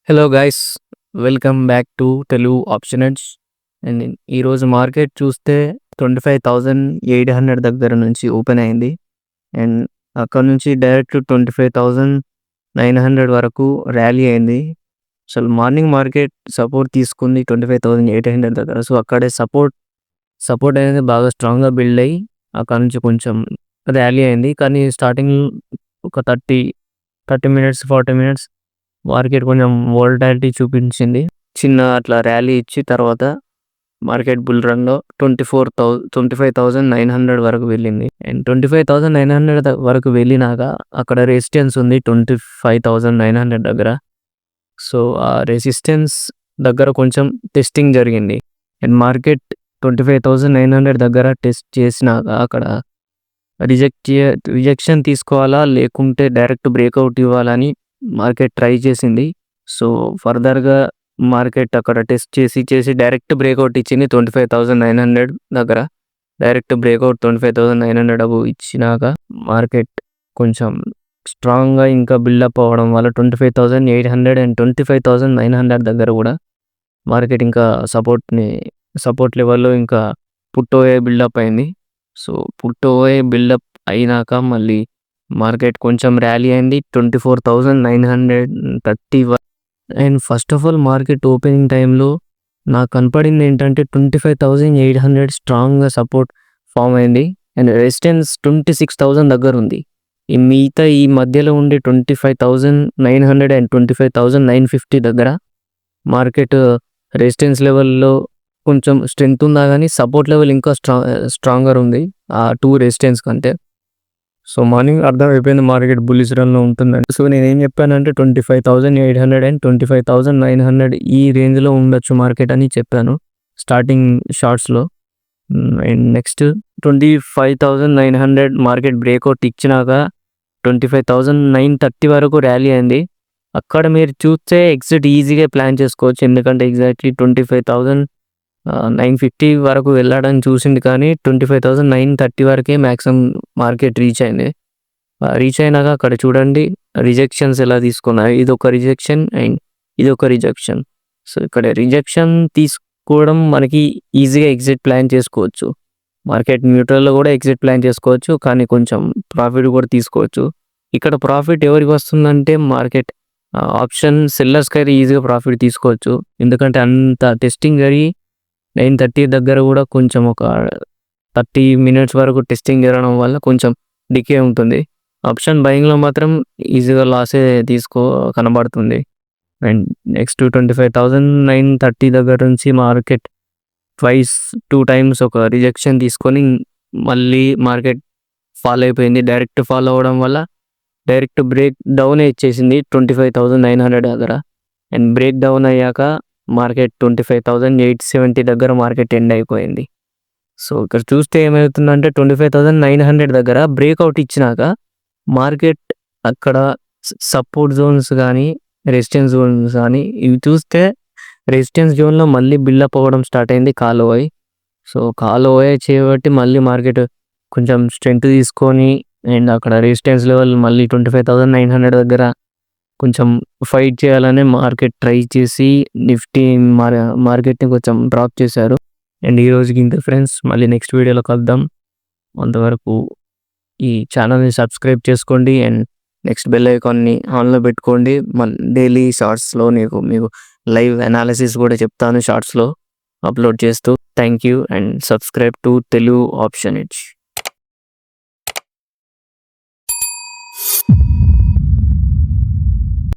Hello guys, welcome back to Telugu ఆప్షనెట్స్. And ఈరోజు market చూస్తే 25,800 దగ్గర నుంచి ఓపెన్ అయింది. అండ్ అక్కడ నుంచి డైరెక్ట్ 25,900 వరకు ర్యాలీ అయింది. అసలు మార్నింగ్ మార్కెట్ సపోర్ట్ తీసుకుంది 25,800 దగ్గర. సో అక్కడే సపోర్ట్ అనేది బాగా స్ట్రాంగ్గా బిల్డ్ అయ్యి అక్కడ నుంచి కొంచెం ర్యాలీ అయింది. కానీ స్టార్టింగ్ ఒక 30 మినిట్స్ 40 మినిట్స్ మార్కెట్ కొంచెం వోలటాలిటీ చూపించింది. చిన్న అట్లా ర్యాలీ ఇచ్చి తర్వాత మార్కెట్ బుల్ రన్లో 25,900 వరకు వెళ్ళింది. అండ్ 25,900 వరకు వెళ్ళినాక అక్కడ రెసిస్టెన్స్ ఉంది 25,900 దగ్గర. సో ఆ రెసిస్టెన్స్ దగ్గర కొంచెం టెస్టింగ్ జరిగింది. అండ్ మార్కెట్ 25,900 దగ్గర టెస్ట్ చేసినాక అక్కడ రిజెక్షన్ తీసుకోవాలా లేకుంటే డైరెక్ట్ బ్రేక్అవుట్ ఇవ్వాలని మార్కెట్ ట్రై చేసింది. సో ఫర్దర్గా మార్కెట్ అక్కడ టెస్ట్ చేసి డైరెక్ట్ బ్రేక్అవుట్ ఇచ్చింది 25,900 దగ్గర. డైరెక్ట్ బ్రేక్అవుట్ 25,900 ఇచ్చినాక మార్కెట్ కొంచెం స్ట్రాంగ్గా ఇంకా బిల్డప్ అవ్వడం వల్ల 25,800 అండ్ 25,900 దగ్గర కూడా మార్కెట్ ఇంకా సపోర్ట్ లెవెల్లో ఇంకా పుట్టోయే బిల్డప్ అయింది. సో పుట్టోయే బిల్డప్ అయినాక మళ్ళీ మార్కెట్ కొంచెం ర్యాలీ అయింది 24,930. And first of all market opening టైంలో నాకు కనపడింది ఏంటంటే 25,800 స్ట్రాంగ్గా సపోర్ట్ ఫామ్ అయింది. అండ్ రెసిస్టెన్స్ 26,000 దగ్గర ఉంది. ఈ మిగతా ఈ మధ్యలో ఉండే 25,900 అండ్ 25,950 దగ్గర మార్కెట్ రెసిస్టెన్స్ లెవెల్లో కొంచెం స్ట్రెంగ్త్ ఉందా కానీ సపోర్ట్ లెవెల్ ఇంకా స్ట్రాంగర్ ఉంది ఆ టూ రెసిస్టెన్స్ కంటే. సో మార్నింగ్ అర్థమైపోయింది మార్కెట్ బుల్లిష్ రన్లో ఉంటుందండి. సో నేనేం చెప్పానంటే 25,800 అండ్ 25,900 ఈ రేంజ్లో ఉండొచ్చు మార్కెట్ అని చెప్పాను స్టార్టింగ్ షార్ట్స్లో. అండ్ నెక్స్ట్ 25,900 మార్కెట్ బ్రేక్అవుట్ ఇచ్చినాక 25,930 వరకు ర్యాలీ అయింది. అక్కడ మీరు చూస్తే ఎగ్జిట్ ఈజీగా ప్లాన్ చేసుకోవచ్చు, ఎందుకంటే ఎగ్జాక్ట్లీ 25,950 వరకు వెళ్ళాడని చూసింది కానీ 25,930 వరకే మ్యాక్సిమం మార్కెట్ రీచ్ అయింది. రీచ్ అయినాక అక్కడ చూడండి రిజెక్షన్స్ ఎలా తీసుకున్నాయి. ఇది ఒక రిజెక్షన్ అండ్ ఇది ఒక రిజెక్షన్. సో ఇక్కడ రిజెక్షన్ తీసుకోవడం మనకి ఈజీగా ఎగ్జిట్ ప్లాన్ చేసుకోవచ్చు. మార్కెట్ న్యూట్రల్లో కూడా ఎగ్జిట్ ప్లాన్ చేసుకోవచ్చు, కానీ కొంచెం ప్రాఫిట్ కూడా తీసుకోవచ్చు. ఇక్కడ ప్రాఫిట్ ఎవరికి వస్తుందంటే మార్కెట్ ఆప్షన్ సెల్లర్స్కి అయితే ఈజీగా ప్రాఫిట్ తీసుకోవచ్చు, ఎందుకంటే అంత టెస్టింగ్ జరిగి 930 దగ్గర కూడా కొంచెం ఒక 30 మినిట్స్ వరకు టెస్టింగ్ జరగడం వల్ల కొంచెం డికే ఉంటుంది. ఆప్షన్ బయింగ్లో మాత్రం ఈజీగా లాసే కనబడుతుంది. అండ్ నెక్స్ట్ 25,930 దగ్గర నుంచి మార్కెట్ టూ టైమ్స్ ఒక రిజెక్షన్ తీసుకొని మళ్ళీ మార్కెట్ ఫాల్ అయిపోయింది. డైరెక్ట్ ఫాల్ అవ్వడం వల్ల డైరెక్ట్ బ్రేక్ డౌన్ ఇచ్చేసింది 25,900 దగ్గర. అండ్ బ్రేక్ డౌన్ అయ్యాక మార్కెట్ 25,870 దగ్గర మార్కెట్ ఎండ్ అయిపోయింది. సో ఇక్కడ చూస్తే ఏమవుతుందంటే 25,900 దగ్గర బ్రేక్అవుట్ ఇచ్చినాక మార్కెట్ అక్కడ సపోర్ట్ జోన్స్ కానీ రెసిస్టెన్స్ జోన్స్ కానీ ఇవి చూస్తే రెసిస్టెన్స్ జోన్లో మళ్ళీ బిల్డప్ అవ్వడం స్టార్ట్ అయింది call OY. So call OY చేయబట్టి మళ్ళీ మార్కెట్ కొంచెం స్ట్రెంగ్త్ తీసుకొని అండ్ అక్కడ రెసిస్టెన్స్ లెవెల్ మళ్ళీ 25,900 దగ్గర కొంచెం ఫైట్ చేయాలని మార్కెట్ ట్రై చేసి నిఫ్టీ మార్కెట్ని కొంచెం డ్రాప్ చేశారు. అండ్ ఈ రోజుకి ఇంత ఫ్రెండ్స్, మళ్ళీ నెక్స్ట్ వీడియోలో కలుద్దాం. అంతవరకు ఈ ఛానల్ని సబ్స్క్రైబ్ చేసుకోండి అండ్ నెక్స్ట్ బెల్ ఐకాన్ని ఆన్లో పెట్టుకోండి. డైలీ షార్ట్స్లో మీకు లైవ్ అనాలిసిస్ కూడా చెప్తాను షార్ట్స్లో అప్లోడ్ చేస్తూ. Thank you and subscribe to Telugu option it's.